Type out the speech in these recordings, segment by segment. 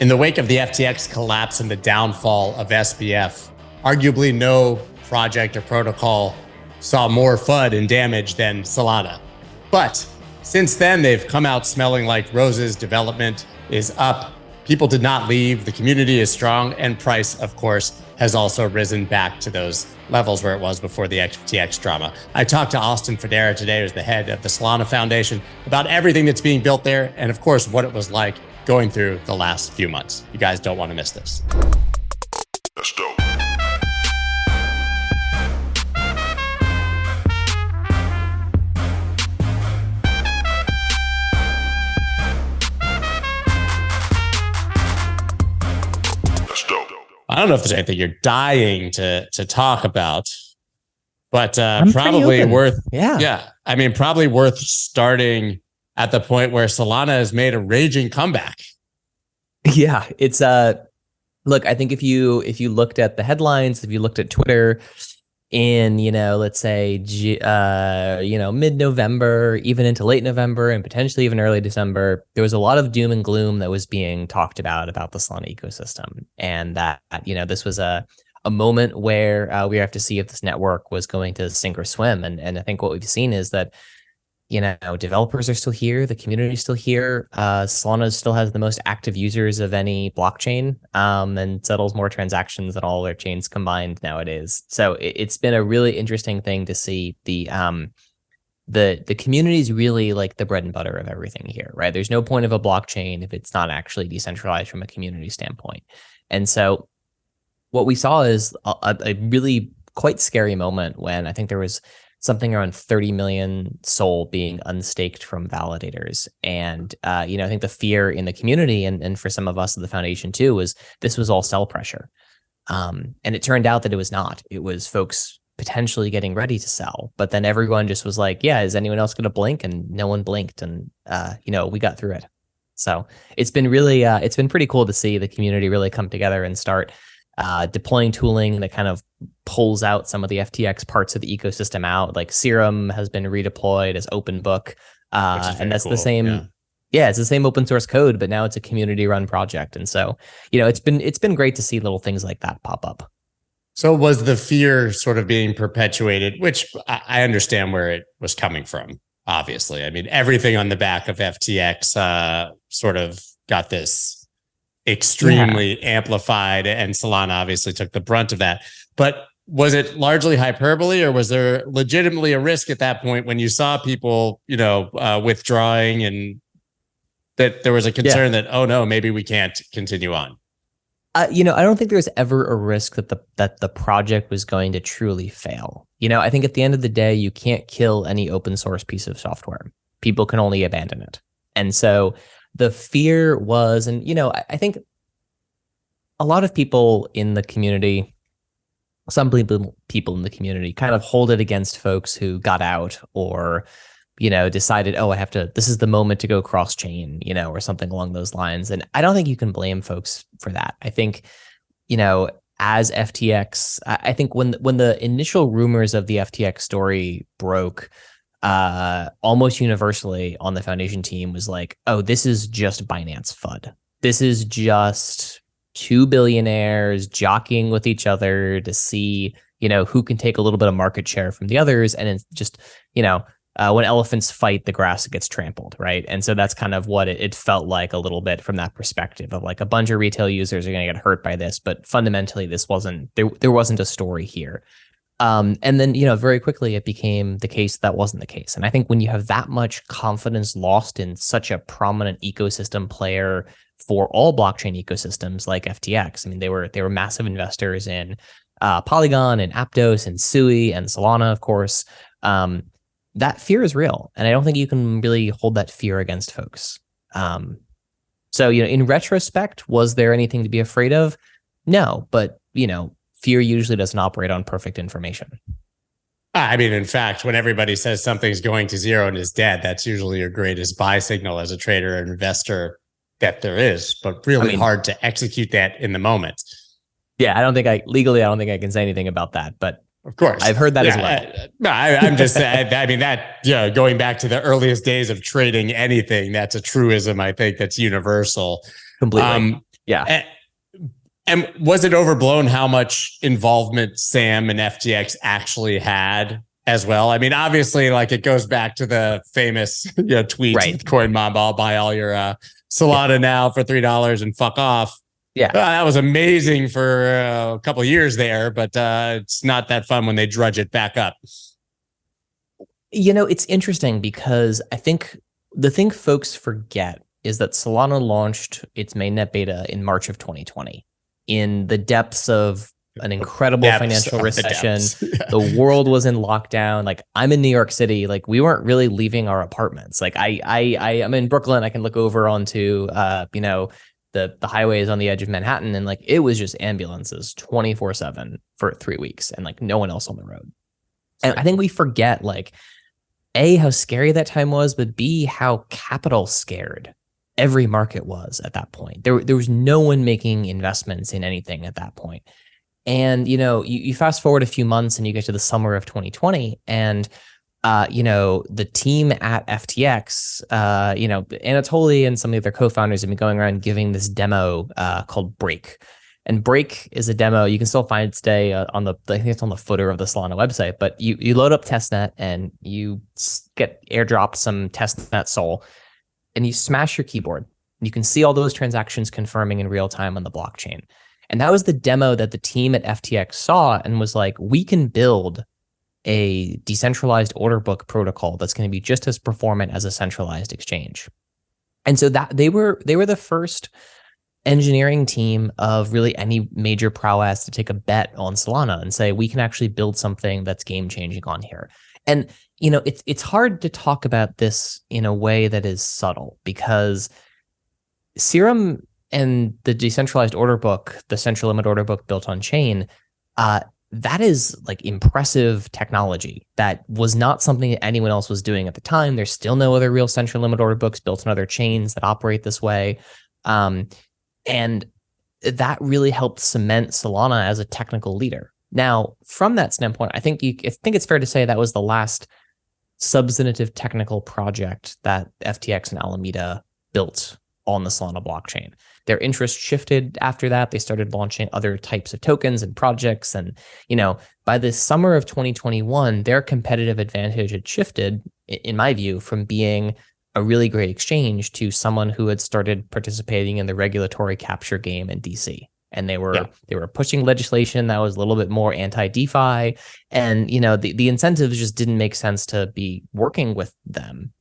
In the wake of the FTX collapse and the downfall of SBF, arguably no project or protocol saw more FUD and damage than Solana. But since then, they've come out smelling like roses. Development is up. People did not leave. The community is strong. And price, of course, has also risen back to those levels where it was before the FTX drama. I talked to Austin Federa today, who's the head of the Solana Foundation, about everything that's being built there and, of course, what it was like going through the last few months. You guys don't want to miss this. Let's go. I don't know if there's anything you're dying to talk about, but probably probably worth starting at the point where Solana has made a raging comeback. Yeah, it's look, I think if you looked at the headlines, if you looked at Twitter in, let's say mid-November, even into late November and potentially even early December, there was a lot of doom and gloom that was being talked about the Solana ecosystem. And that, this was a moment where we have to see if this network was going to sink or swim. And I think what we've seen is that, developers are still here. The community is still here. Solana still has the most active users of any blockchain, and settles more transactions than all their chains combined nowadays. So it's been a really interesting thing to see. The community is really like the bread and butter of everything here, right? There's no point of a blockchain if it's not actually decentralized from a community standpoint. And so what we saw is a really quite scary moment when I think there was something around 30 million SOL being unstaked from validators. And, I think the fear in the community and for some of us at the foundation too, was this was all sell pressure. And it turned out that it was not. It was folks potentially getting ready to sell. But then everyone just was like, yeah, is anyone else going to blink? And no one blinked. And, we got through it. So it's been really, it's been pretty cool to see the community really come together and start deploying tooling that kind of pulls out some of the FTX parts of the ecosystem out. Like Serum has been redeployed as open book. And that's cool. The same. Yeah, it's the same open source code, but now it's a community run project. And so, it's been great to see little things like that pop up. So was the fear sort of being perpetuated, which I understand where it was coming from, obviously. I mean, everything on the back of FTX sort of got this extremely amplified, and Solana obviously took the brunt of that. But was it largely hyperbole, or was there legitimately a risk at that point when you saw people, withdrawing, and that there was a concern that, oh no, maybe we can't continue on? I don't think there's ever a risk that the project was going to truly fail. I think at the end of the day, you can't kill any open source piece of software. People can only abandon it. And so the fear was, and, I think a lot of people in the community, some people in the community kind of hold it against folks who got out or, decided, this is the moment to go cross chain, or something along those lines. And I don't think you can blame folks for that. I think, as FTX, I think when the initial rumors of the FTX story broke, almost universally on the foundation team was like, oh, this is just Binance FUD. This is just two billionaires jockeying with each other to see, who can take a little bit of market share from the others. And it's just, when elephants fight, the grass gets trampled, right? And so that's kind of what it felt like a little bit from that perspective of like a bunch of retail users are going to get hurt by this, but fundamentally there wasn't a story here. And then, very quickly it became the case that wasn't the case. And I think when you have that much confidence lost in such a prominent ecosystem player for all blockchain ecosystems like FTX, I mean, they were massive investors in Polygon and Aptos and Sui and Solana, of course. That fear is real. And I don't think you can really hold that fear against folks. So, in retrospect, was there anything to be afraid of? No, but, fear usually doesn't operate on perfect information. I mean, in fact, when everybody says something's going to zero and is dead, that's usually your greatest buy signal as a trader or investor that there is, but really hard to execute that in the moment. Yeah, I don't think I can say anything about that, but of course, I've heard that as well. I'm just saying, I mean, that, going back to the earliest days of trading anything, that's a truism, I think, that's universal. Completely. Yeah. And was it overblown how much involvement Sam and FTX actually had as well? I mean, obviously, like it goes back to the famous tweet Right. with Coin Mamba, I'll buy all your Solana now for $3 and fuck off. Yeah. That was amazing for a couple of years there, but it's not that fun when they drudge it back up. It's interesting because I think the thing folks forget is that Solana launched its mainnet beta in March of 2020 in the depths of an incredible financial recession. The world was in lockdown. Like I'm in New York City. Like we weren't really leaving our apartments. Like I'm in Brooklyn. I can look over onto, the highways on the edge of Manhattan. And like, it was just ambulances 24/7 for 3 weeks and like no one else on the road. And I think we forget like A, how scary that time was, but B, how capital scared every market was at that point. There was no one making investments in anything at that point. And, you fast forward a few months and you get to the summer of 2020 and, the team at FTX, Anatoly and some of the other co-founders have been going around giving this demo called Break. And Break is a demo. You can still find it today I think it's on the footer of the Solana website, but you load up testnet and you get airdropped some testnet SOL and you smash your keyboard. You can see all those transactions confirming in real time on the blockchain. And that was the demo that the team at FTX saw and was like, we can build a decentralized order book protocol that's going to be just as performant as a centralized exchange. And so that they were the first engineering team of really any major prowess to take a bet on Solana and say, we can actually build something that's game changing on here. And, it's hard to talk about this in a way that is subtle because Serum and the decentralized order book, the central limit order book built on chain, that is like impressive technology. That was not something that anyone else was doing at the time. There's still no other real central limit order books built on other chains that operate this way. And that really helped cement Solana as a technical leader. Now, from that standpoint, I think it's fair to say that was the last substantive technical project that FTX and Alameda built on the Solana blockchain. Their interest shifted after that. They started launching other types of tokens and projects. And, by the summer of 2021, their competitive advantage had shifted, in my view, from being a really great exchange to someone who had started participating in the regulatory capture game in DC. And they were pushing legislation that was a little bit more anti-DeFi. And, the incentives just didn't make sense to be working with them.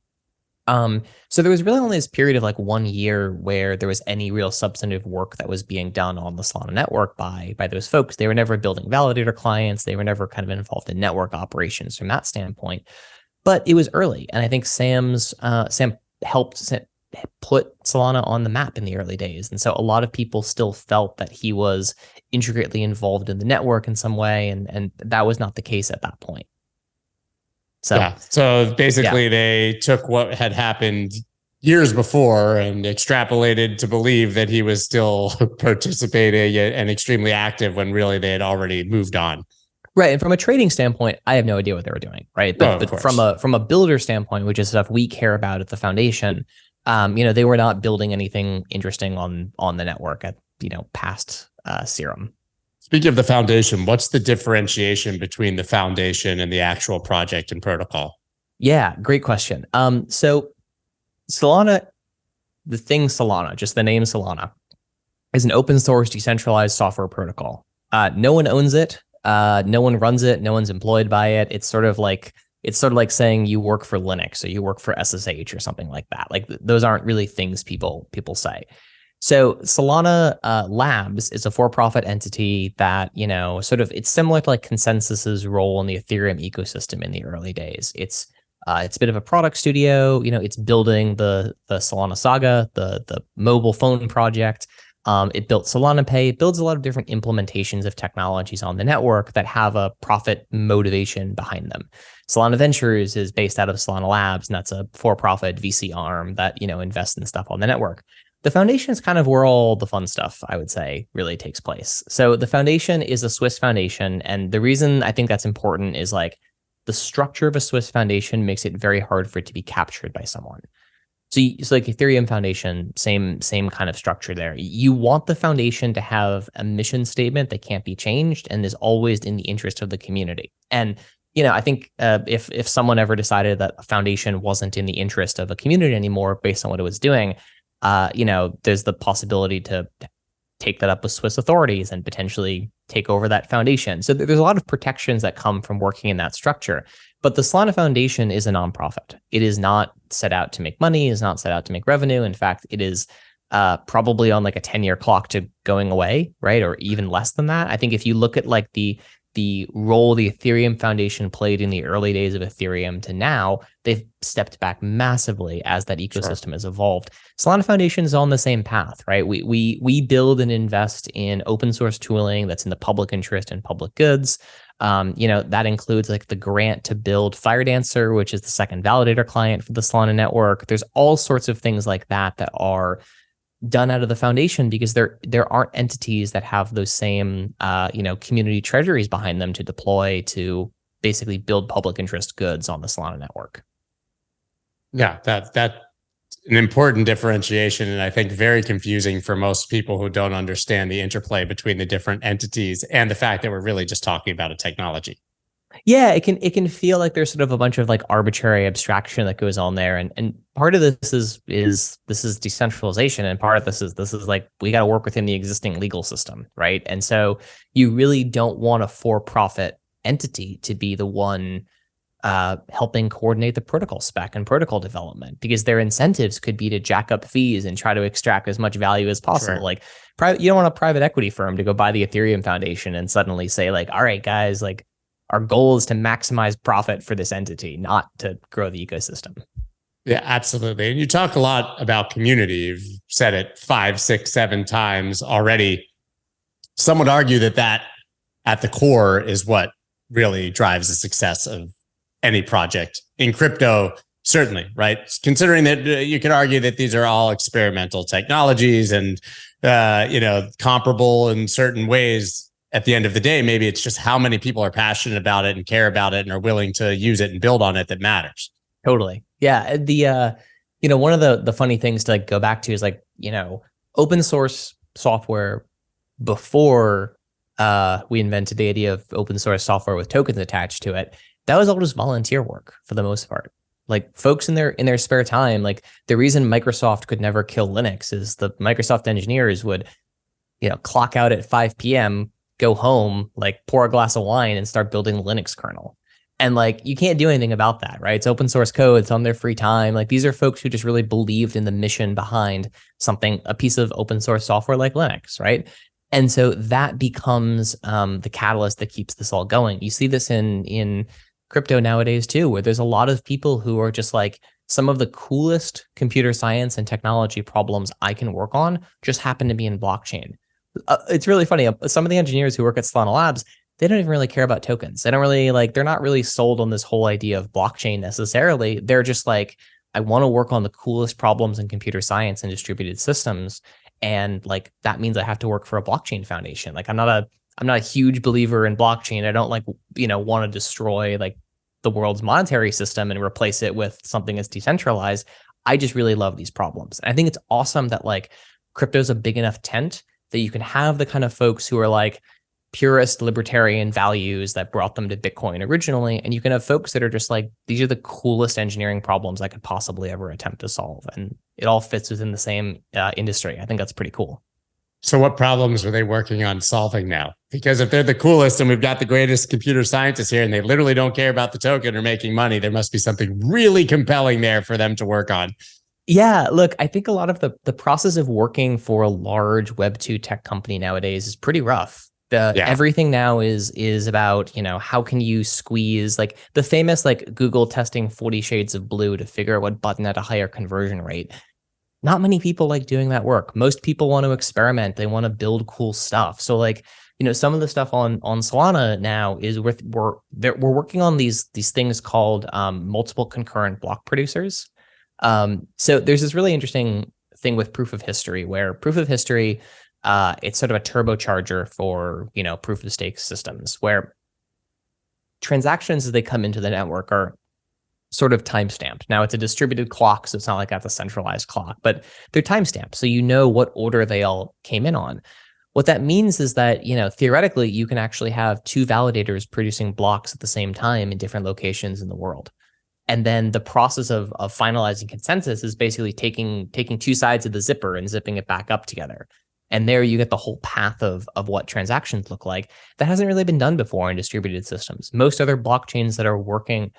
So there was really only this period of like 1 year where there was any real substantive work that was being done on the Solana network by those folks. They were never building validator clients. They were never kind of involved in network operations from that standpoint. But it was early, and I think Sam helped put Solana on the map in the early days. And so a lot of people still felt that he was intricately involved in the network in some way, and that was not the case at that point. So basically they took what had happened years before and extrapolated to believe that he was still participating and extremely active when really they had already moved on. Right. And from a trading standpoint, I have no idea what they were doing. Right. But from a builder standpoint, which is stuff we care about at the foundation, they were not building anything interesting on the network at, past Serum. Speaking of the foundation, what's the differentiation between the foundation and the actual project and protocol? Yeah, great question. So Solana, just the name Solana, is an open source decentralized software protocol. No one owns it. No one runs it. No one's employed by it. It's sort of like saying you work for Linux or you work for SSH or something like that. Like those aren't really things people say. So Solana Labs is a for-profit entity that, it's similar to like Consensus's role in the Ethereum ecosystem in the early days. It's a bit of a product studio. It's building the Solana Saga, the mobile phone project. It built Solana Pay. It builds a lot of different implementations of technologies on the network that have a profit motivation behind them. Solana Ventures is based out of Solana Labs, and that's a for-profit VC arm that, invests in stuff on the network. The foundation is kind of where all the fun stuff, I would say, really takes place. So the foundation is a Swiss foundation. And the reason I think that's important is like the structure of a Swiss foundation makes it very hard for it to be captured by someone. So like Ethereum Foundation, same kind of structure there. You want the foundation to have a mission statement that can't be changed and is always in the interest of the community. And I think if someone ever decided that a foundation wasn't in the interest of a community anymore based on what it was doing, there's the possibility to take that up with Swiss authorities and potentially take over that foundation. So there's a lot of protections that come from working in that structure. But the Solana Foundation is a nonprofit. It is not set out to make money, is not set out to make revenue. In fact, it is probably on like a 10-year clock to going away, right? Or even less than that. I think if you look at like the role the Ethereum Foundation played in the early days of Ethereum to now, they've stepped back massively as that ecosystem has evolved. Solana Foundation is on the same path, right? We build and invest in open source tooling that's in the public interest and public goods. That includes like the grant to build FireDancer, which is the second validator client for the Solana network. There's all sorts of things like that are done out of the foundation because there aren't entities that have those same community treasuries behind them to deploy to basically build public interest goods on the Solana network. Yeah, that's an important differentiation, and I think very confusing for most people who don't understand the interplay between the different entities and the fact that we're really just talking about a technology. Yeah, it can feel like there's sort of a bunch of like arbitrary abstraction that goes on there, and part of this is decentralization, and part of this is like we got to work within the existing legal system, right? And so you really don't want a for-profit entity to be the one helping coordinate the protocol spec and protocol development, because their incentives could be to jack up fees and try to extract as much value as possible. Sure. Like you don't want a private equity firm to go buy the Ethereum Foundation and suddenly say like, all right, guys, like our goal is to maximize profit for this entity, not to grow the ecosystem. Yeah, absolutely. And you talk a lot about community. You've said it 5, 6, 7 times already. Some would argue that at the core is what really drives the success of any project in crypto, certainly, right? Considering that you could argue that these are all experimental technologies and, comparable in certain ways. At the end of the day, maybe it's just how many people are passionate about it and care about it and are willing to use it and build on it that matters. Totally. Yeah. One of the funny things to like go back to is like, open source software before we invented the idea of open source software with tokens attached to it. That was all just volunteer work for the most part. Like folks in their spare time, like the reason Microsoft could never kill Linux is the Microsoft engineers would, clock out at 5 p.m., go home, like pour a glass of wine and start building the Linux kernel. And like, you can't do anything about that, right? It's open source code. It's on their free time. Like these are folks who just really believed in the mission behind a piece of open source software like Linux, right? And so that becomes the catalyst that keeps this all going. You see this in crypto nowadays too, where there's a lot of people who are just like, some of the coolest computer science and technology problems I can work on just happen to be in blockchain. It's really funny. Some of the engineers who work at Solana Labs, they don't even really care about tokens. They don't really they're not really sold on this whole idea of blockchain necessarily. They're just like, I want to work on the coolest problems in computer science and distributed systems. And like, that means I have to work for a blockchain foundation. Like I'm not a huge believer in blockchain. I don't want to destroy like the world's monetary system and replace it with something that's decentralized. I just really love these problems. And I think it's awesome that like crypto's a big enough tent that you can have the kind of folks who are like purist libertarian values that brought them to Bitcoin originally. And you can have folks that are just like, these are the coolest engineering problems I could possibly ever attempt to solve. And it all fits within the same industry. I think that's pretty cool. So what problems are they working on solving now? Because if they're the coolest and we've got the greatest computer scientists here and they literally don't care about the token or making money, there must be something really compelling there for them to work on. Yeah, look, I think a lot of the process of working for a large Web2 tech company nowadays is pretty rough. Everything now is about, how can you squeeze like the famous like Google testing 40 shades of blue to figure out what button had a higher conversion rate. Not many people like doing that work. Most people want to experiment. They want to build cool stuff. So like, some of the stuff on Solana now is we're working on these things called multiple concurrent block producers. So there's this really interesting thing with proof of history where proof of history, it's sort of a turbocharger for, proof of stake systems where transactions as they come into the network are sort of timestamped. Now it's a distributed clock, so it's not like that's a centralized clock, but they're timestamped, so you know what order they all came in on. What that means is that, theoretically, you can actually have two validators producing blocks at the same time in different locations in the world. And then the process of finalizing consensus is basically taking two sides of the zipper and zipping it back up together. And there you get the whole path of what transactions look like. That hasn't really been done before in distributed systems. Most other blockchains that are working,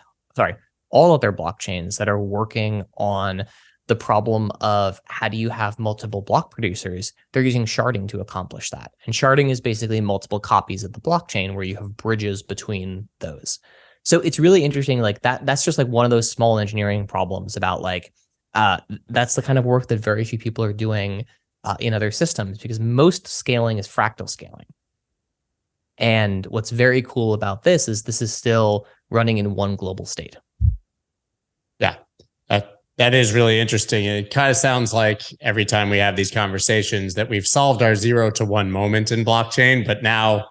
all other blockchains that are working on the problem of how do you have multiple block producers, they're using sharding to accomplish that. And sharding is basically multiple copies of the blockchain where you have bridges between those. So it's really interesting. Like that's just like one of those small engineering problems about that's the kind of work that very few people are doing in other systems, because most scaling is fractal scaling. And what's very cool about this is still running in one global state. Yeah, that is really interesting. It kind of sounds like every time we have these conversations that we've solved our 0 to 1 moment in blockchain, but now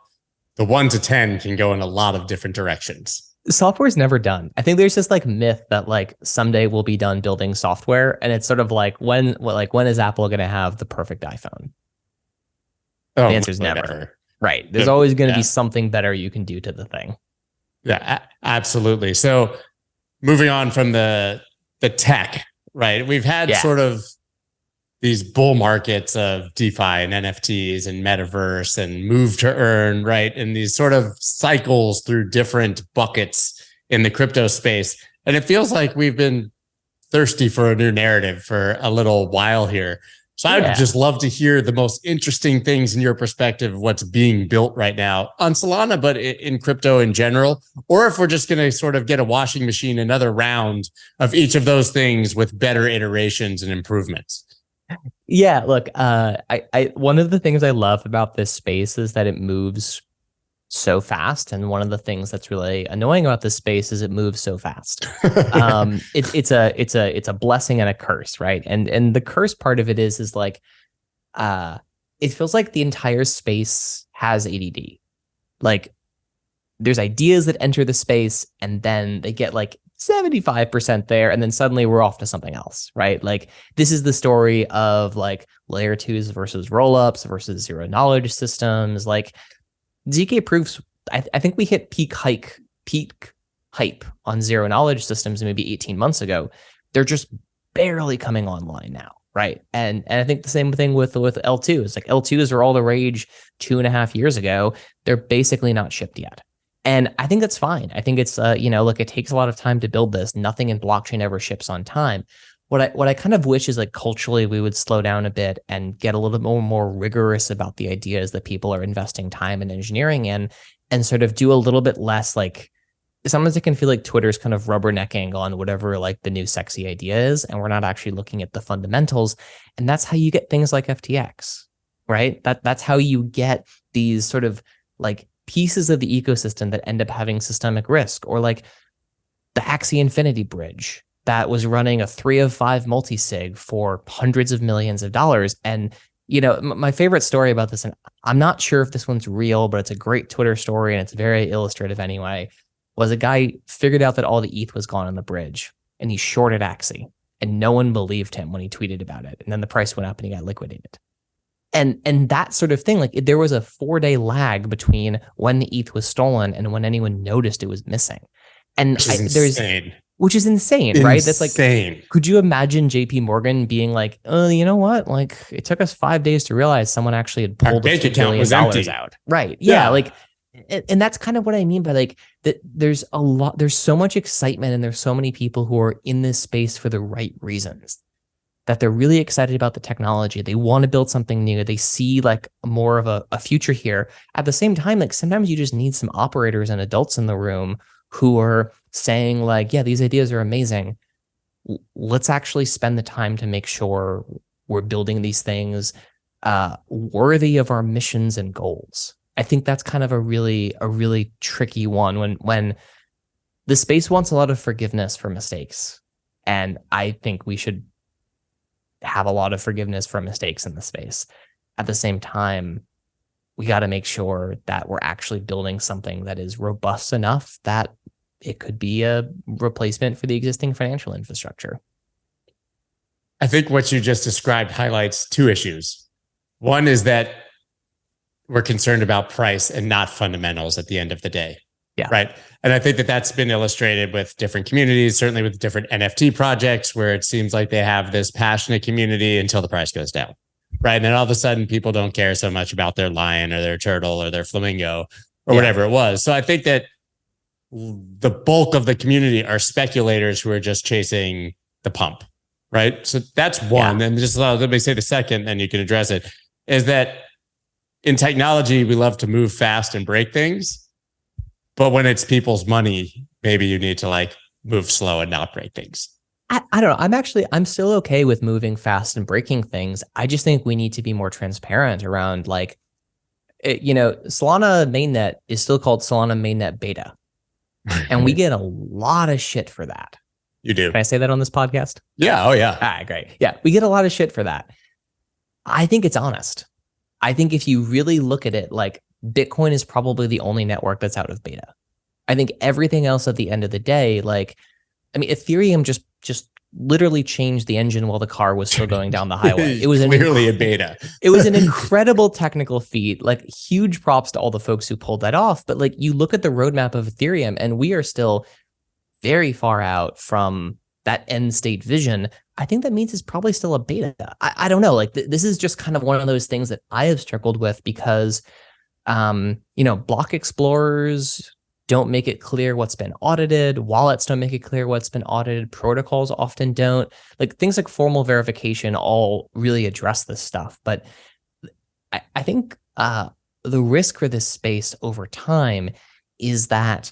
the 1 to 10 can go in a lot of different directions. Software is never done. I think there's this myth that someday we'll be done building software, and it's sort of when is Apple going to have the perfect iPhone? The answer is never. Right. There's always going to be something better you can do to the thing. Yeah, absolutely. So moving on from the tech, right? We've had sort of these bull markets of DeFi and NFTs and metaverse and move to earn, right? And these sort of cycles through different buckets in the crypto space. And it feels like we've been thirsty for a new narrative for a little while here. So I'd just love to hear the most interesting things in your perspective of what's being built right now on Solana, but in crypto in general, or if we're just going to sort of get a washing machine, another round of each of those things with better iterations and improvements. Yeah, look, I one of the things I love about this space is that it moves so fast, and one of the things that's really annoying about this space is it moves so fast. It's a blessing and a curse, right? And the curse part of it is it feels like the entire space has ADD. Like there's ideas that enter the space, and then they get 75% there, and then suddenly we're off to something else, right? Like this is the story of layer 2s versus rollups versus zero knowledge systems. ZK proofs, I think we hit peak hype on zero knowledge systems maybe 18 months ago. They're just barely coming online now, right? And I think the same thing with L2. It's L2s are all the rage 2.5 years ago. They're basically not shipped yet. And I think that's fine. I think it's, it takes a lot of time to build this. Nothing in blockchain ever ships on time. What I kind of wish is culturally we would slow down a bit and get a little bit more rigorous about the ideas that people are investing time and engineering in, and sort of do a little bit less sometimes it can feel like Twitter's kind of rubbernecking on whatever the new sexy idea is, and we're not actually looking at the fundamentals. And that's how you get things like FTX, right? That's how you get these sort of pieces of the ecosystem that end up having systemic risk, or the Axie Infinity Bridge that was running a 3 of 5 multi-sig for hundreds of millions of dollars. And, my favorite story about this, and I'm not sure if this one's real, but it's a great Twitter story and it's very illustrative anyway, was a guy figured out that all the ETH was gone on the bridge and he shorted Axie, and no one believed him when he tweeted about it. And then the price went up and he got liquidated. And that sort of thing, there was a 4-day lag between when the ETH was stolen and when anyone noticed it was missing. And which is insane, right? That's insane. Could you imagine JP Morgan being you know what? It took us 5 days to realize someone actually had pulled $2 billion out. Right. Yeah. And that's kind of what I mean by that there's so much excitement, and there's so many people who are in this space for the right reasons, that they're really excited about the technology. They want to build something new. They see more of a future here. At the same time, sometimes you just need some operators and adults in the room who are saying yeah, these ideas are amazing. Let's actually spend the time to make sure we're building these things worthy of our missions and goals. I think that's kind of a really tricky one when the space wants a lot of forgiveness for mistakes. And I think we should have a lot of forgiveness for mistakes in the space. At the same time, we got to make sure that we're actually building something that is robust enough that it could be a replacement for the existing financial infrastructure. I think what you just described highlights two issues. One is that we're concerned about price and not fundamentals at the end of the day. Yeah. Right. And I think that that's been illustrated with different communities, certainly with different NFT projects, where it seems like they have this passionate community until the price goes down. Right. And then all of a sudden, people don't care so much about their lion or their turtle or their flamingo or whatever it was. So I think that the bulk of the community are speculators who are just chasing the pump. Right. So that's one. And just let me say the second, and you can address it, is that in technology, we love to move fast and break things. But when it's people's money, maybe you need to like move slow and not break things. I don't know. I'm still okay with moving fast and breaking things. I just think we need to be more transparent around like, Solana mainnet is still called Solana mainnet beta. And we get a lot of shit for that. You do. Can I say that on this podcast? Yeah. Oh, yeah. All right, great. Yeah, we get a lot of shit for that. I think it's honest. I think if you really look at it, like Bitcoin is probably the only network that's out of beta. I think everything else at the end of the day, Ethereum just literally changed the engine while the car was still going down the highway. It was clearly a beta. It was an incredible technical feat, like huge props to all the folks who pulled that off. But like you look at the roadmap of Ethereum and we are still very far out from that end state vision. I think that means it's probably still a beta. I don't know. Like this is just kind of one of those things that I have struggled with because, block explorers don't make it clear what's been audited. Wallets don't make it clear what's been audited. Protocols often don't. Like things like formal verification all really address this stuff. But I think the risk for this space over time is that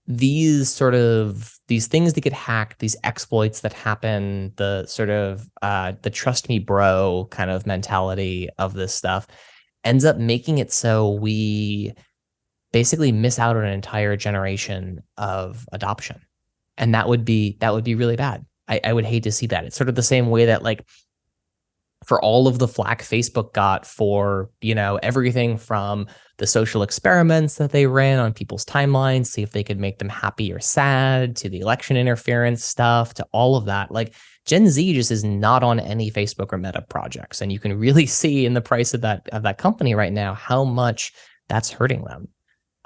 these things that get hacked, these exploits that happen, the sort of the trust me bro kind of mentality of this stuff ends up making it so we basically miss out on an entire generation of adoption. And that would be really bad. I would hate to see that. It's sort of the same way that like for all of the flack Facebook got for, everything from the social experiments that they ran on people's timelines, see if they could make them happy or sad, to the election interference stuff, to all of that. Like Gen Z just is not on any Facebook or Meta projects. And you can really see in the price of that company right now, how much that's hurting them.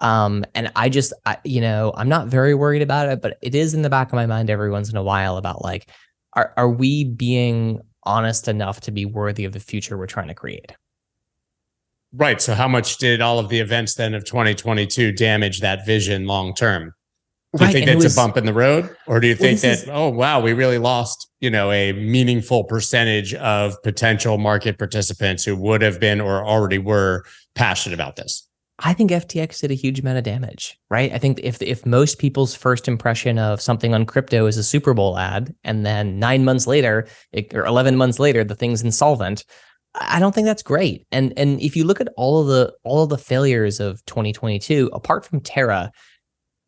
And I'm not very worried about it, but it is in the back of my mind every once in a while about like, are we being honest enough to be worthy of the future we're trying to create? Right. So how much did all of the events then of 2022 damage that vision long term? Do you think that's a bump in the road? Or do you think that, oh, wow, we really lost, a meaningful percentage of potential market participants who would have been or already were passionate about this? I think FTX did a huge amount of damage, right? I think if most people's first impression of something on crypto is a Super Bowl ad, and then 9 months later or 11 months later, the thing's insolvent, I don't think that's great. And if you look at all of the failures of 2022, apart from Terra,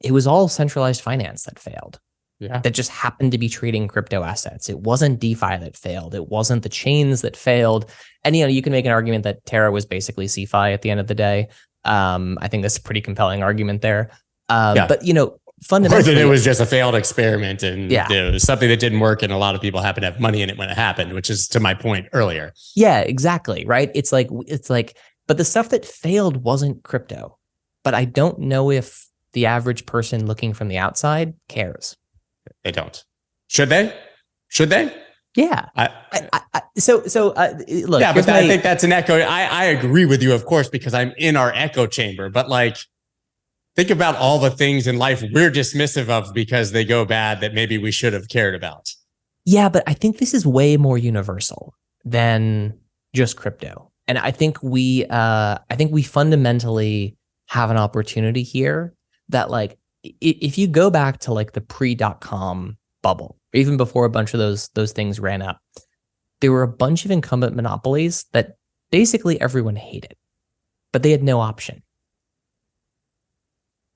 it was all centralized finance that failed. Yeah. That just happened to be trading crypto assets. It wasn't DeFi that failed. It wasn't the chains that failed. And you can make an argument that Terra was basically CeFi at the end of the day. I think that's a pretty compelling argument there. But fundamentally, or that it was just a failed experiment and it was something that didn't work, and a lot of people happen to have money in it when it happened, which is to my point earlier. Yeah, exactly. Right. It's like, but the stuff that failed wasn't crypto. But I don't know if the average person looking from the outside cares. They don't. Should they? Should they? Yeah. Look. Yeah, but I think that's an echo. I agree with you, of course, because I'm in our echo chamber. But like, think about all the things in life we're dismissive of because they go bad that maybe we should have cared about. Yeah, but I think this is way more universal than just crypto. And I think we fundamentally have an opportunity here that, like, if you go back to like the pre.com bubble, or even before a bunch of those things ran up, there were a bunch of incumbent monopolies that basically everyone hated, but they had no option.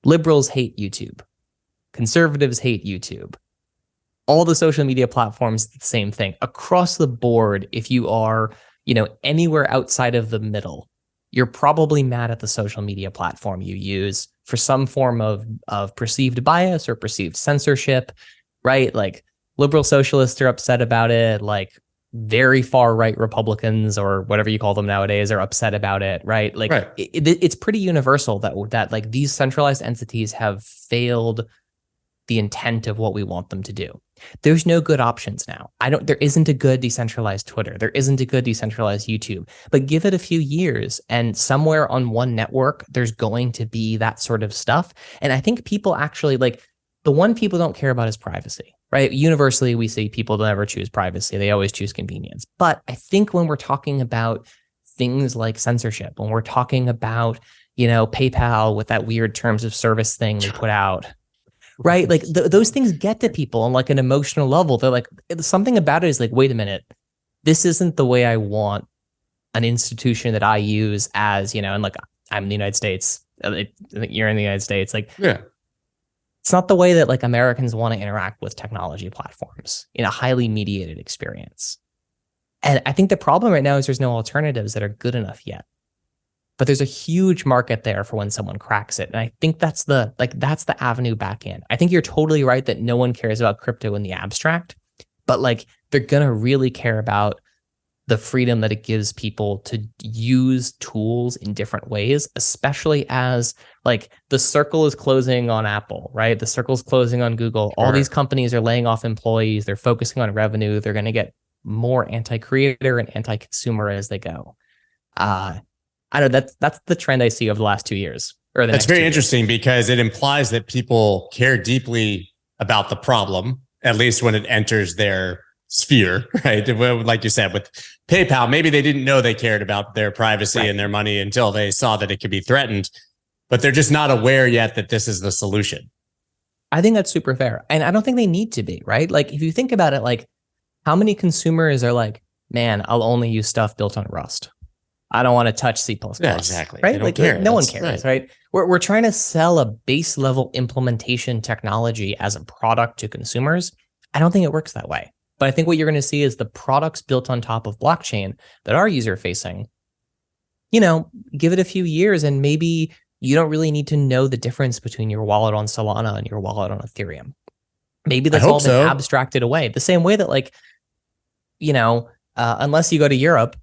Liberals hate YouTube. Conservatives hate YouTube. All the social media platforms, the same thing. Across the board, if you are, anywhere outside of the middle, you're probably mad at the social media platform you use for some form of perceived bias or perceived censorship, right? Like liberal socialists are upset about it. Like very far right Republicans or whatever you call them nowadays are upset about it, right? Like Right. it's pretty universal that like these centralized entities have failed the intent of what we want them to do. There's no good options now. There isn't a good decentralized Twitter. There isn't a good decentralized YouTube, but give it a few years and somewhere on one network, there's going to be that sort of stuff. And I think people actually like the one people don't care about is privacy, right? Universally, we see people don't ever choose privacy. They always choose convenience. But I think when we're talking about things like censorship, when we're talking about, PayPal with that weird terms of service thing they put out, right? Like those things get to people on like an emotional level. They're like, something about it is like, wait a minute, this isn't the way I want an institution that I use as, and like I'm in the United States, you're in the United States. Like, Yeah. it's not the way that like Americans want to interact with technology platforms in a highly mediated experience. And I think the problem right now is there's no alternatives that are good enough yet. But there's a huge market there for when someone cracks it. And I think that's the avenue back in. I think you're totally right that no one cares about crypto in the abstract, but like they're going to really care about the freedom that it gives people to use tools in different ways, especially as like the circle is closing on Apple, right? The circle's closing on Google. All these companies are laying off employees. They're focusing on revenue. They're going to get more anti-creator and anti-consumer as they go. I don't know, that's the trend I see over the last 2 years. That's very interesting because it implies that people care deeply about the problem, at least when it enters their sphere, right? Like you said, with PayPal, maybe they didn't know they cared about their privacy and their money until they saw that it could be threatened, but they're just not aware yet that this is the solution. I think that's super fair. And I don't think they need to be, right? Like if you think about it, like how many consumers are like, man, I'll only use stuff built on Rust. I don't want to touch C++. Yeah, exactly. Right? Like no one cares, right? We're trying to sell a base level implementation technology as a product to consumers. I don't think it works that way. But I think what you're going to see is the products built on top of blockchain that are user facing, give it a few years and maybe you don't really need to know the difference between your wallet on Solana and your wallet on Ethereum. Maybe that's all been abstracted away. The same way that like, unless you go to Europe,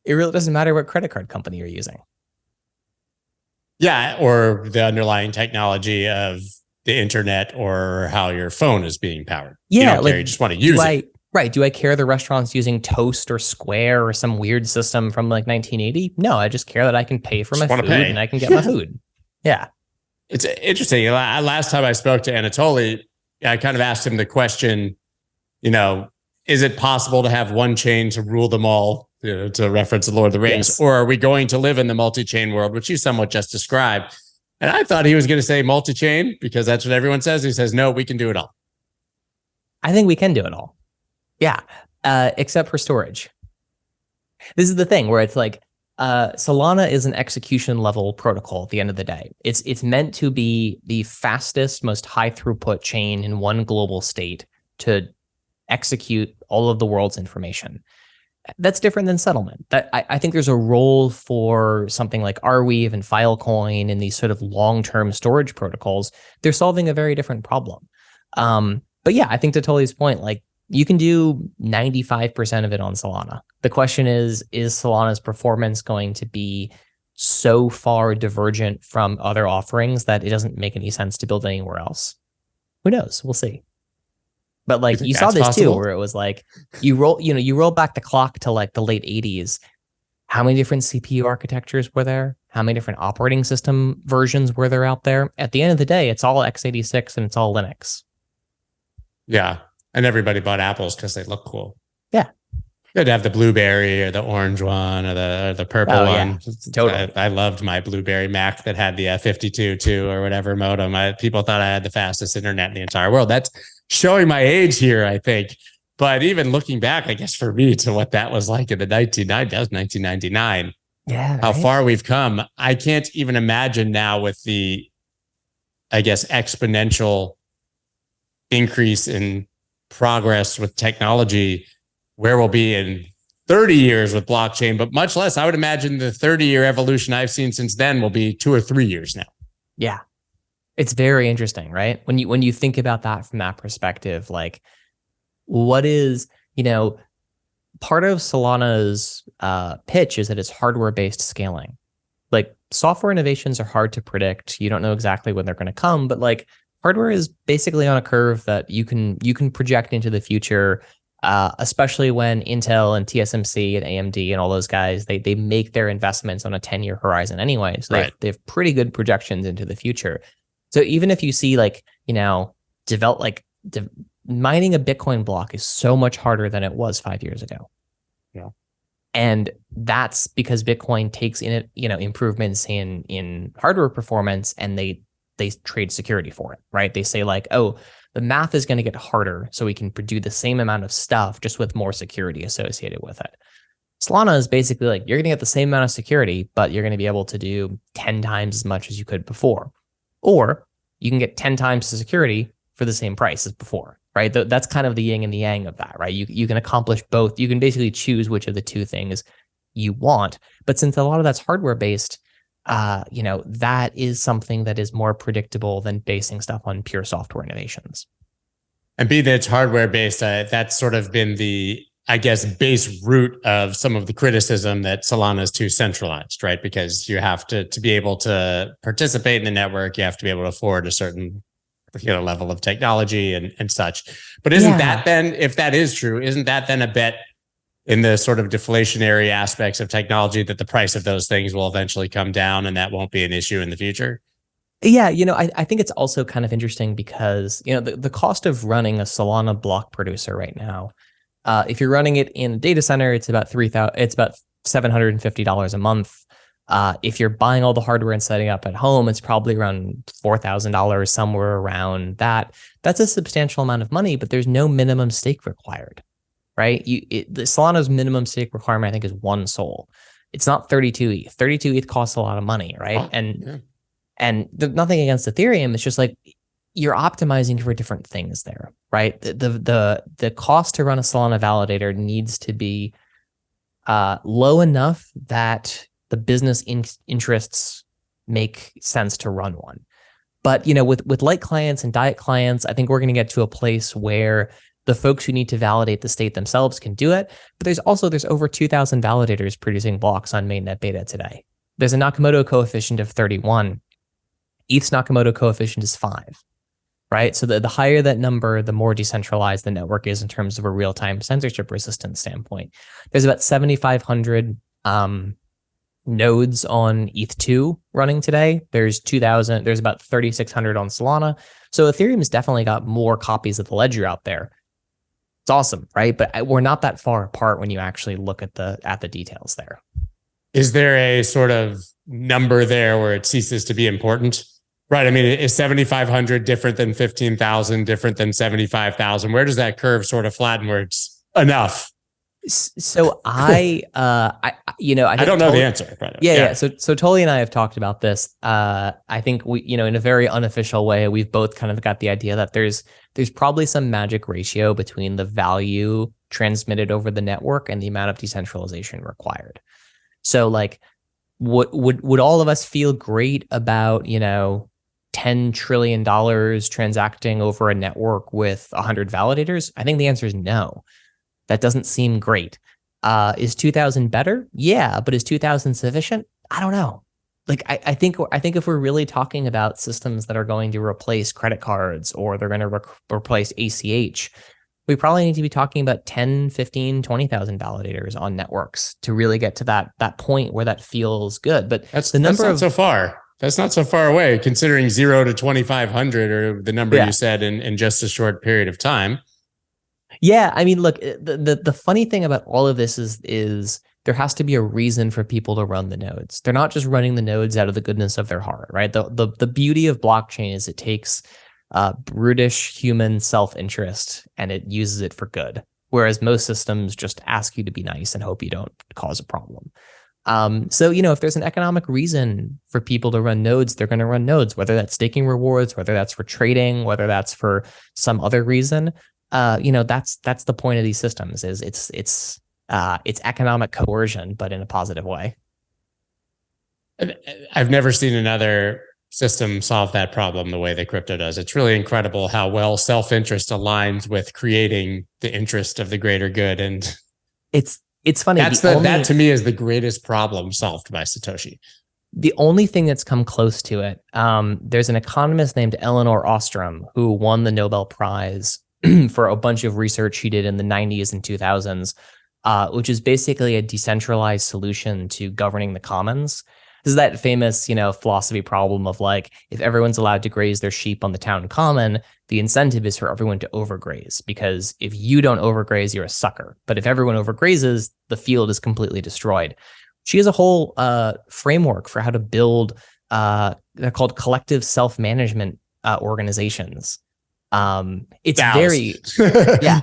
it really doesn't matter what credit card company you're using. Yeah, or the underlying technology of the internet or how your phone is being powered. Yeah, you don't care, you just want to use it. Right. Do I care the restaurant's using Toast or Square or some weird system from like 1980? No, I just care that I can pay for my food and I can get my food. Yeah. It's interesting. Last time I spoke to Anatoly, I kind of asked him the question, is it possible to have one chain to rule them all? To reference the Lord of the Rings, yes. Or are we going to live in the multi-chain world, which you somewhat just described? And I thought he was going to say multi-chain because that's what everyone says. He says, no, we can do it all. I think we can do it all. Yeah. Except for storage. This is the thing where it's like, Solana is an execution level protocol at the end of the day. It's meant to be the fastest, most high throughput chain in one global state to execute all of the world's information. That's different than settlement. That I think there's a role for something like Arweave and Filecoin and these sort of long-term storage protocols. They're solving a very different problem. But yeah, I think to Tully's point, like you can do 95% of it on Solana. The question is Solana's performance going to be so far divergent from other offerings that it doesn't make any sense to build anywhere else? Who knows? We'll see. But like you saw this too, where it was like you roll back the clock to like the late 80s. How many different CPU architectures were there? How many different operating system versions were there out there? At the end of the day, it's all x86 and it's all Linux. Yeah. And everybody bought Apples because they look cool. Yeah. They'd have the blueberry or the orange one or the purple one. Yeah. Totally. I loved my blueberry Mac that had the 52 too or whatever modem. People thought I had the fastest internet in the entire world. That's showing my age here, I think. But even looking back, I guess for me to what that was like in the 1999. Yeah. How far we've come. I can't even imagine now with the, I guess, exponential increase in progress with technology, where we'll be in 30 years with blockchain, but much less. I would imagine the 30-year evolution I've seen since then will be 2 or 3 years now. Yeah. It's very interesting, right? When you think about that from that perspective, like what is, part of Solana's pitch is that it's hardware-based scaling. Like software innovations are hard to predict. You don't know exactly when they're going to come, but like hardware is basically on a curve that you can project into the future, especially when Intel and TSMC and AMD and all those guys, they make their investments on a 10-year horizon anyway. So they have pretty good projections into the future. So even if you see like, mining a Bitcoin block is so much harder than it was 5 years ago. Yeah. And that's because Bitcoin takes in it, improvements in hardware performance, and they trade security for it, right? They say like, oh, the math is going to get harder, so we can do the same amount of stuff just with more security associated with it. Solana is basically like, you're going to get the same amount of security, but you're going to be able to do 10 times as much as you could before. Or you can get 10 times the security for the same price as before, right? That's kind of the yin and the yang of that, right? You can accomplish both. You can basically choose which of the two things you want. But since a lot of that's hardware based, that is something that is more predictable than basing stuff on pure software innovations. And be that it's hardware based, that's sort of been the, I guess, base root of some of the criticism that Solana is too centralized, right? Because you have to be able to participate in the network, you have to be able to afford a certain level of technology and such. But isn't that then, if that is true, isn't that then a bet in the sort of deflationary aspects of technology that the price of those things will eventually come down and that won't be an issue in the future? Yeah, I think it's also kind of interesting because, the cost of running a Solana block producer right now, if you're running it in a data center, it's about $750 a month. If you're buying all the hardware and setting up at home, it's probably around $4,000, somewhere around that. That's a substantial amount of money, but there's no minimum stake required, right? The Solana's minimum stake requirement, I think, is 1 SOL. It's not 32 ETH. 32 ETH costs a lot of money, right? And nothing against Ethereum. It's just like you're optimizing for different things there, right? The cost to run a Solana validator needs to be low enough that the business interests make sense to run one. But with light clients and diet clients, I think we're going to get to a place where the folks who need to validate the state themselves can do it. But there's over 2,000 validators producing blocks on mainnet beta today. There's a Nakamoto coefficient of 31. ETH's Nakamoto coefficient is 5, right? So the higher that number, the more decentralized the network is in terms of a real-time censorship resistance standpoint. There's about 7,500 nodes on ETH2 running today. There's 2,000. There's about 3,600 on Solana. So Ethereum's definitely got more copies of the ledger out there. It's awesome, right? But we're not that far apart when you actually look at the details there. Is there a sort of number there where it ceases to be important? Right. I mean, is 7,500 different than 15,000, different than 75,000? Where does that curve sort of flatten where it's enough? So I don't know the answer. But yeah. So Tolly and I have talked about this. I think we, in a very unofficial way, we've both kind of got the idea that there's probably some magic ratio between the value transmitted over the network and the amount of decentralization required. So like, would all of us feel great about, $10 trillion transacting over a network with 100 validators? I think the answer is no. That doesn't seem great. Is 2,000 better? Yeah, but is 2,000 sufficient? I don't know. Like, I think if we're really talking about systems that are going to replace credit cards or they're going to replace ACH, we probably need to be talking about 10, 15, 20,000 validators on networks to really get to that point where that feels good. But that's not so far. That's not so far away, considering 0 to 2,500 or the number you said in just a short period of time. Yeah, I mean, look, the funny thing about all of this is there has to be a reason for people to run the nodes. They're not just running the nodes out of the goodness of their heart, right? The beauty of blockchain is it takes brutish human self-interest and it uses it for good, whereas most systems just ask you to be nice and hope you don't cause a problem. So, if there's an economic reason for people to run nodes, they're going to run nodes, whether that's staking rewards, whether that's for trading, whether that's for some other reason. That's the point of these systems is it's It's economic coercion, but in a positive way. I've never seen another system solve that problem the way that crypto does. It's really incredible how well self-interest aligns with creating the interest of the greater good. And it's funny. That to me is the greatest problem solved by Satoshi. The only thing that's come close to it, there's an economist named Elinor Ostrom who won the Nobel Prize for a bunch of research she did in the 90s and 2000s, which is basically a decentralized solution to governing the commons. This is that famous, philosophy problem of like, if everyone's allowed to graze their sheep on the town common, the incentive is for everyone to overgraze, because if you don't overgraze, you're a sucker. But if everyone overgrazes, the field is completely destroyed. She has a whole framework for how to build, they're called collective self-management organizations. It's very, yeah,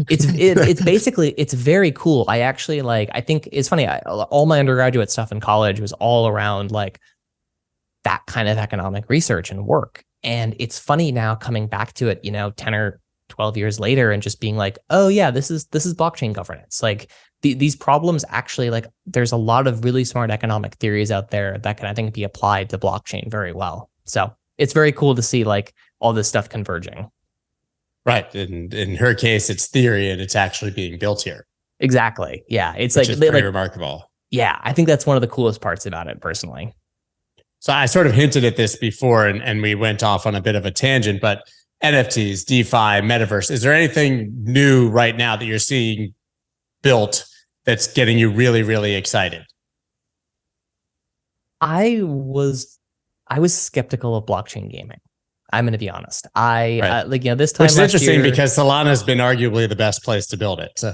it's basically, it's very cool. I actually I think it's funny. All my undergraduate stuff in college was all around like that kind of economic research and work. And it's funny now coming back to it, 10 or 12 years later and just being like, oh yeah, this is blockchain governance. Like these problems actually, like there's a lot of really smart economic theories out there that can, I think, be applied to blockchain very well. So it's very cool to see like all this stuff converging. Right. In her case, it's theory and it's actually being built here. Exactly. Yeah. It's which is pretty remarkable. Yeah. I think that's one of the coolest parts about it personally. So I sort of hinted at this before and we went off on a bit of a tangent, but NFTs, DeFi, metaverse, is there anything new right now that you're seeing built that's getting you really, really excited? I was skeptical of blockchain gaming. I'm going to be honest. This time, which is interesting because Solana has been arguably the best place to build it. So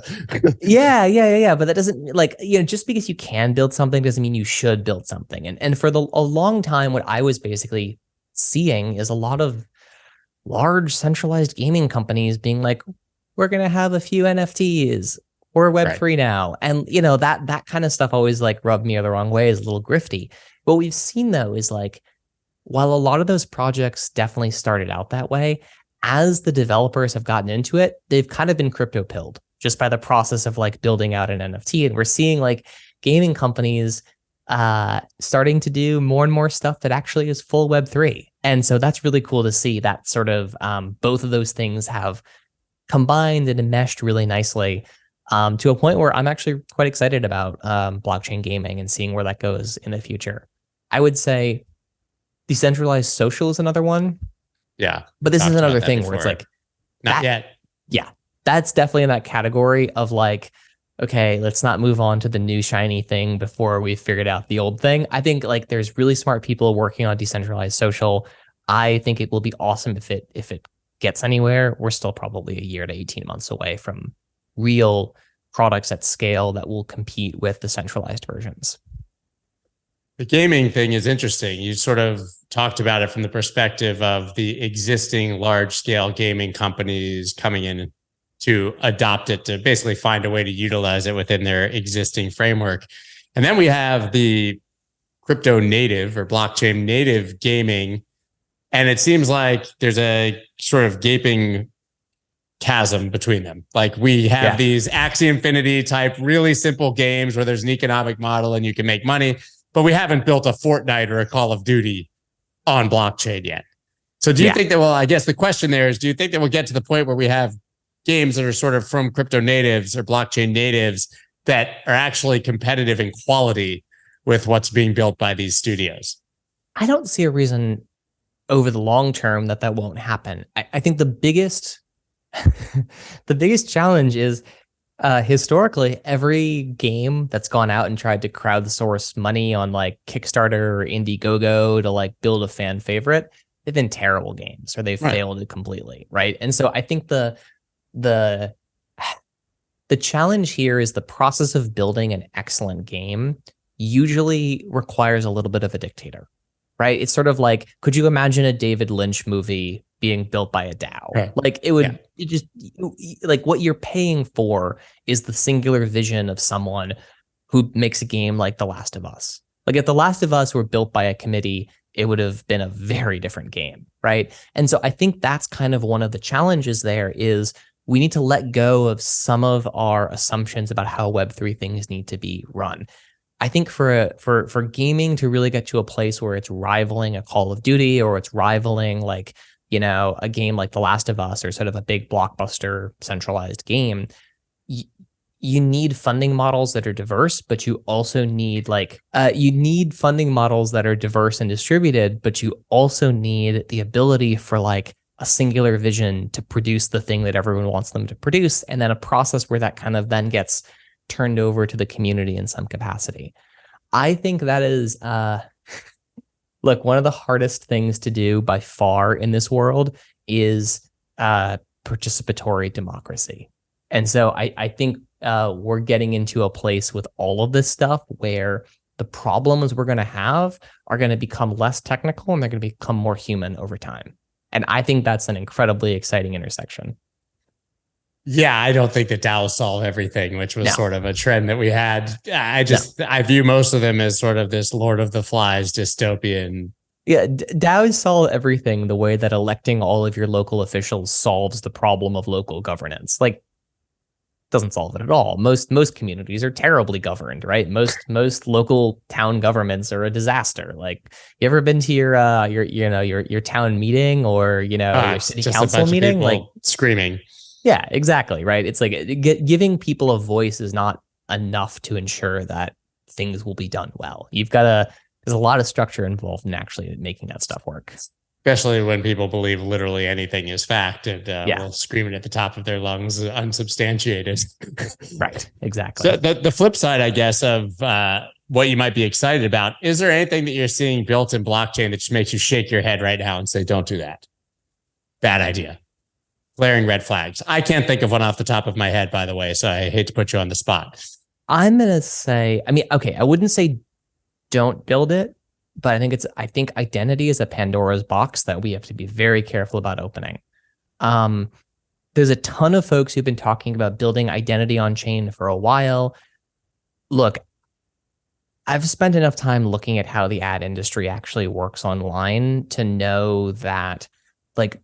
yeah. But that doesn't just because you can build something doesn't mean you should build something. And for a long time, what I was basically seeing is a lot of large centralized gaming companies being like, we're going to have a few NFTs. We're Web3 now. And that kind of stuff always like rubbed me the wrong way, is a little grifty. What we've seen though is like, while a lot of those projects definitely started out that way, as the developers have gotten into it, they've kind of been crypto pilled just by the process of like building out an NFT. And we're seeing like gaming companies starting to do more and more stuff that actually is full Web3. And so that's really cool to see that sort of both of those things have combined and meshed really nicely to a point where I'm actually quite excited about blockchain gaming and seeing where that goes in the future. I would say decentralized social is another one. Yeah. But this is another thing where it's like, not yet. Yeah. That's definitely in that category of like, okay, let's not move on to the new shiny thing before we've figured out the old thing. I think like there's really smart people working on decentralized social. I think it will be awesome if it gets anywhere. We're still probably a year to 18 months away from real products at scale that will compete with the centralized versions. The gaming thing is interesting. You sort of talked about it from the perspective of the existing large-scale gaming companies coming in to adopt it, to basically find a way to utilize it within their existing framework. And then we have the crypto native or blockchain native gaming. And it seems like there's a sort of gaping chasm between them. Like we have these Axie Infinity type, really simple games where there's an economic model and you can make money, but we haven't built a Fortnite or a Call of Duty on blockchain yet. So do you think that, well, I guess the question there is, do you think that we'll get to the point where we have games that are sort of from crypto natives or blockchain natives that are actually competitive in quality with what's being built by these studios? I don't see a reason over the long term that won't happen. I think the biggest challenge is historically, every game that's gone out and tried to crowdsource money on like Kickstarter or Indiegogo to like build a fan favorite, they've been terrible games or they've failed completely, right? And so I think the challenge here is the process of building an excellent game usually requires a little bit of a dictator, right? It's sort of like, could you imagine a David Lynch movie being built by a DAO? Right. Like it would like what you're paying for is the singular vision of someone who makes a game like The Last of Us. Like if The Last of Us were built by a committee, it would have been a very different game, right? And so I think that's kind of one of the challenges there is we need to let go of some of our assumptions about how Web3 things need to be run. I think for gaming to really get to a place where it's rivaling a Call of Duty, or it's rivaling like, a game like The Last of Us, or sort of a big blockbuster centralized game, you need funding models that are diverse, but you also need funding models that are diverse and distributed, but you also need the ability for like a singular vision to produce the thing that everyone wants them to produce, and then a process where that kind of then gets turned over to the community in some capacity. I think that is, look, one of the hardest things to do by far in this world is participatory democracy. And so I think we're getting into a place with all of this stuff where the problems we're going to have are going to become less technical and they're going to become more human over time. And I think that's an incredibly exciting intersection. Yeah, I don't think that DAOs solve everything, which was sort of a trend that we had. I view most of them as sort of this Lord of the Flies dystopian. Yeah, DAOs solve everything the way that electing all of your local officials solves the problem of local governance. Like, doesn't solve it at all. Most communities are terribly governed, right? Most local town governments are a disaster. Like, you ever been to your town meeting, or your city council meeting? Like, screaming. Yeah, exactly. Right. It's like giving people a voice is not enough to ensure that things will be done well. There's a lot of structure involved in actually making that stuff work. Especially when people believe literally anything is fact and will scream it at the top of their lungs, unsubstantiated. Right. Exactly. So the flip side, I guess, of what you might be excited about, is there anything that you're seeing built in blockchain that just makes you shake your head right now and say, don't do that? Bad idea. Glaring red flags. I can't think of one off the top of my head, by the way, so I hate to put you on the spot. I'm going to say, I wouldn't say don't build it, but I think identity is a Pandora's box that we have to be very careful about opening. There's a ton of folks who've been talking about building identity on chain for a while. Look, I've spent enough time looking at how the ad industry actually works online to know that, like,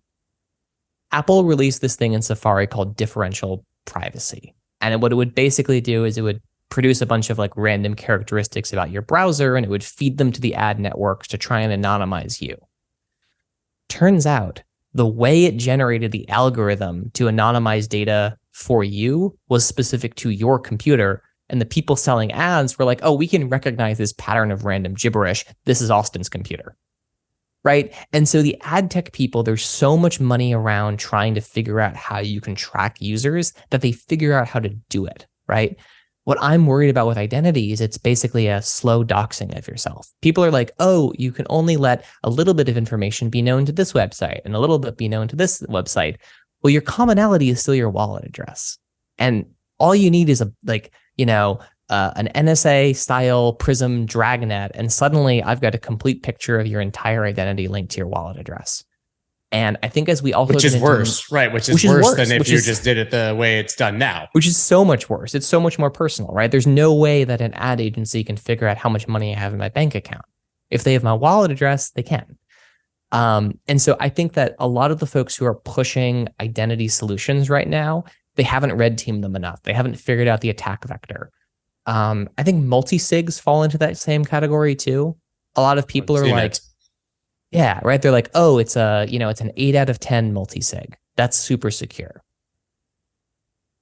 Apple released this thing in Safari called differential privacy. And what it would basically do is it would produce a bunch of like random characteristics about your browser, and it would feed them to the ad networks to try and anonymize you. Turns out the way it generated the algorithm to anonymize data for you was specific to your computer. And the people selling ads were like, oh, we can recognize this pattern of random gibberish. This is Austin's computer. Right. And so the ad tech people, there's so much money around trying to figure out how you can track users that they figure out how to do it. Right. What I'm worried about with identity is it's basically a slow doxing of yourself. People are like, oh, you can only let a little bit of information be known to this website and a little bit be known to this website. Well, your commonality is still your wallet address. And all you need is an NSA style Prism dragnet, and suddenly I've got a complete picture of your entire identity linked to your wallet address. And I think as we also, which is worse, right? Which is worse than if you just did it the way it's done now. Which is so much worse. It's so much more personal, right? There's no way that an ad agency can figure out how much money I have in my bank account. If they have my wallet address, they can. And so I think that a lot of the folks who are pushing identity solutions right now, they haven't red teamed them enough. They haven't figured out the attack vector. I think multi-sigs fall into that same category too. A lot of people are like, yeah, right. They're like, oh, it's an 8 out of 10 multi-sig. That's super secure.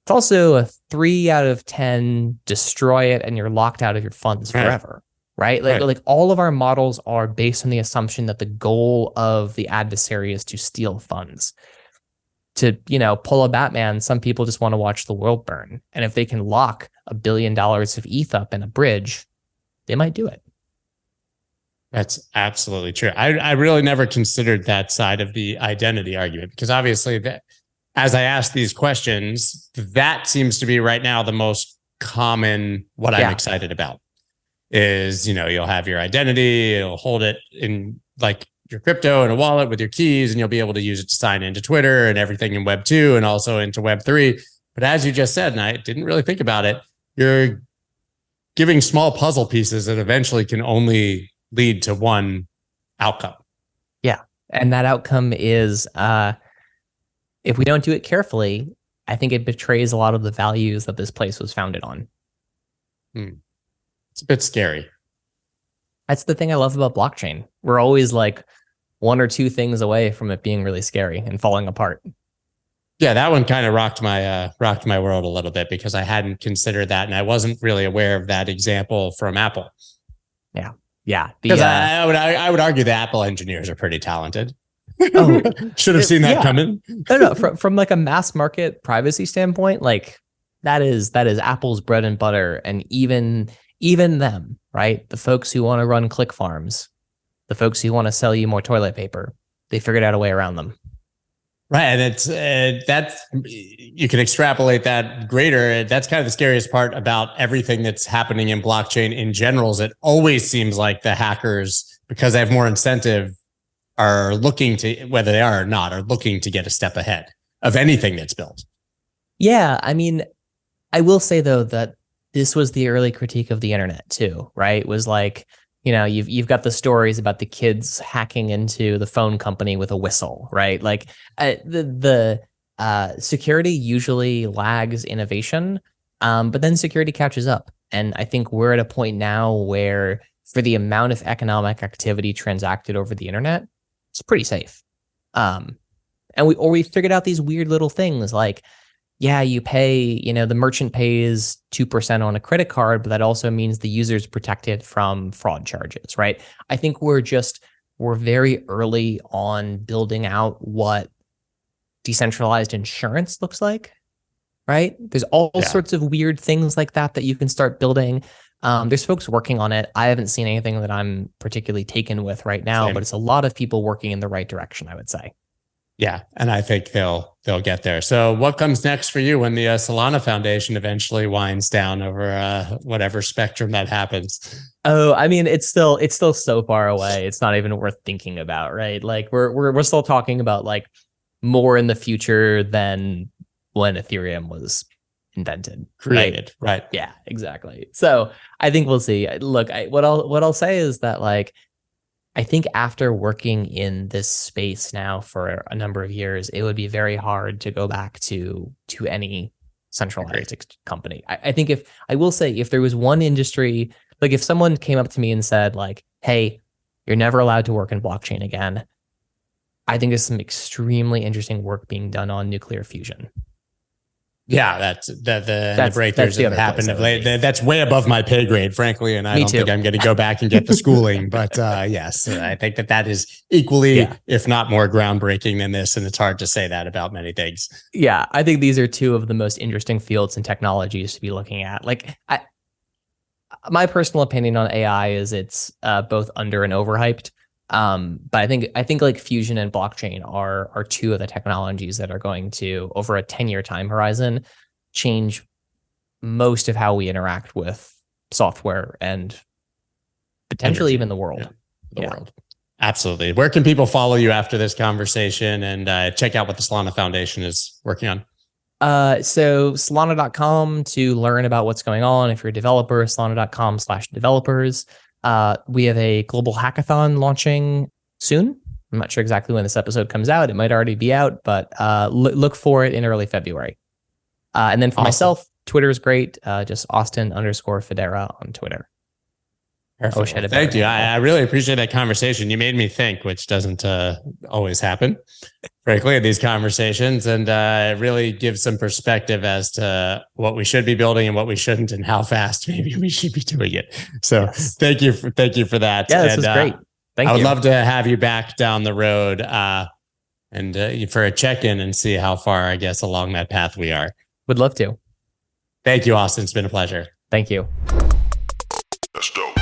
It's also a 3 out of 10 destroy it and you're locked out of your funds forever. Right. Like all of our models are based on the assumption that the goal of the adversary is to steal funds. To, pull a Batman, some people just want to watch the world burn. And if they can lock $1 billion of ETH up in a bridge, they might do it. That's absolutely true. I really never considered that side of the identity argument, because obviously that, as I ask these questions, that seems to be right now the most common, what I'm excited about is, you'll have your identity, it'll hold it in like your crypto in a wallet with your keys, and you'll be able to use it to sign into Twitter and everything in Web 2 and also into Web 3. But as you just said, and I didn't really think about it, you're giving small puzzle pieces that eventually can only lead to one outcome. Yeah. And that outcome is, if we don't do it carefully, I think it betrays a lot of the values that this place was founded on. It's a bit scary. That's the thing I love about blockchain. We're always like one or two things away from it being really scary and falling apart. Yeah, that one kind of rocked my world a little bit because I hadn't considered that, and I wasn't really aware of that example from Apple. Yeah. Because I would argue the Apple engineers are pretty talented. Oh, should have seen that coming. No. From like a mass market privacy standpoint, like that is Apple's bread and butter, and even them, right? The folks who want to run click farms, the folks who want to sell you more toilet paper, they figured out a way around them. Right, and it's that's you can extrapolate that greater. That's kind of the scariest part about everything that's happening in blockchain in general. Is it always seems like the hackers, because they have more incentive, are looking to, whether they are or not, are looking to get a step ahead of anything that's built. Yeah, I mean, I will say though that this was the early critique of the internet too, right? It was like, you know, you've got the stories about the kids hacking into the phone company with a whistle, right? Like the security usually lags innovation, but then security catches up. And I think we're at a point now where for the amount of economic activity transacted over the internet, it's pretty safe. And we figured out these weird little things like, yeah, you pay, you know, the merchant pays 2% on a credit card, but that also means the user's protected from fraud charges, right? I think we're very early on building out what decentralized insurance looks like, right? There's all sorts of weird things like that you can start building. There's folks working on it. I haven't seen anything that I'm particularly taken with right now, but it's a lot of people working in the right direction, I would say. Yeah, and I think they'll get there. So what comes next for you when the Solana Foundation eventually winds down over whatever spectrum that happens? Oh, I mean, it's still so far away. It's not even worth thinking about, right? Like we're still talking about like more in the future than when Ethereum was invented, created, right? Yeah, exactly. So I think we'll see. Look, what I'll say is that like, I think after working in this space now for a number of years, it would be very hard to go back to any centralized company. I think if there was one industry, like if someone came up to me and said like, hey, you're never allowed to work in blockchain again, I think there's some extremely interesting work being done on nuclear fusion. Yeah, that's the breakthroughs that happened of late. That's way above my pay grade, frankly, and I don't think I'm going to go back and get the schooling. But yes, I think that is equally, if not more, groundbreaking than this, and it's hard to say that about many things. Yeah, I think these are two of the most interesting fields and technologies to be looking at. Like, my personal opinion on AI is it's both under and overhyped. But I think like fusion and blockchain are two of the technologies that are going to, over a 10-year time horizon, change most of how we interact with software and potentially even the world. The world. Absolutely. Where can people follow you after this conversation and check out what the Solana Foundation is working on? So Solana.com to learn about what's going on. If you're a developer, Solana.com/developers. We have a global hackathon launching soon. I'm not sure exactly when this episode comes out. It might already be out, but look for it in early February. And then for myself, Twitter is great. Just Austin_Federa on Twitter. Perfect. Thank you. I really appreciate that conversation. You made me think, which doesn't always happen, frankly, in these conversations, and it really gives some perspective as to what we should be building and what we shouldn't, and how fast maybe we should be doing it. So thank you for that. Yeah, this was great. Thank you. I would love to have you back down the road and for a check-in and see how far, I guess, along that path we are. Would love to. Thank you, Austin. It's been a pleasure. Thank you. That's dope.